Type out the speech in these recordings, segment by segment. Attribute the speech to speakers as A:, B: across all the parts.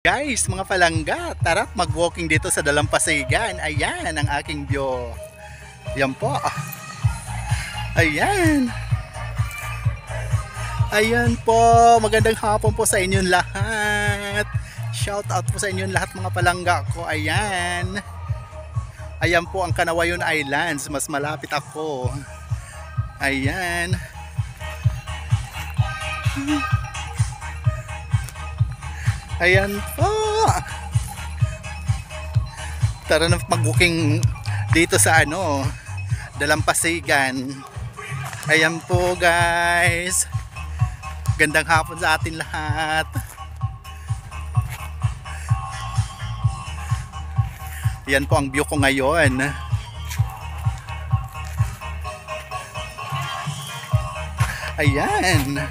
A: Guys, mga palangga, tara mag-walking dito sa Dalampasigan. Ayan ang aking view. Yan po. Ayan. Ayan po. Magandang hapon po sa inyong lahat. Shout out po sa inyong lahat mga palangga ko. Ayan. Ayan po ang Canawayon Islands. Mas malapit ako. Ayan. Ayan po. Tara na mag-walking dito sa Dalampasigan. Ayan po guys. Gandang hapon sa atin lahat. Ayan po ang view ko ngayon. Ayan.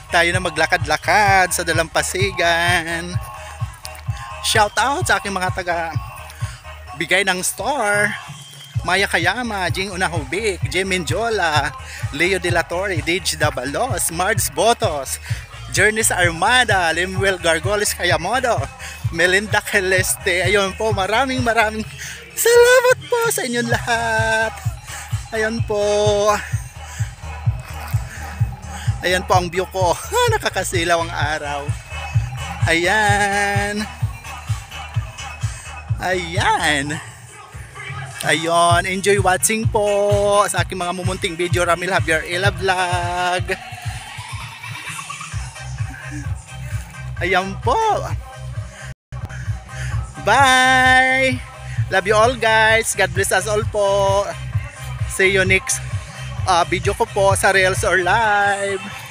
A: Tayo na maglakad-lakad sa Dalampasigan. Shout out sa aking mga taga bigay ng store. Maya Kayama, Jing Unahubik, Jim Menjola, Leo De La Torre, Dij Dabalos, Mards Botos, Journey sa Armada, Lemuel Gargoles Kayamodo, Melinda Celeste. Ayun po, maraming salamat po sa inyong lahat. Ayun po. Ayan po ang view ko. Nakakasilaw ang araw. Ayan. Ayan. Ayun. Enjoy watching po sa aking mga mumunting video. Ramil Javier Ella Vlog. Ayan po. Bye. Love you all guys. God bless us all po. See you next video ko po sa Reels or Live.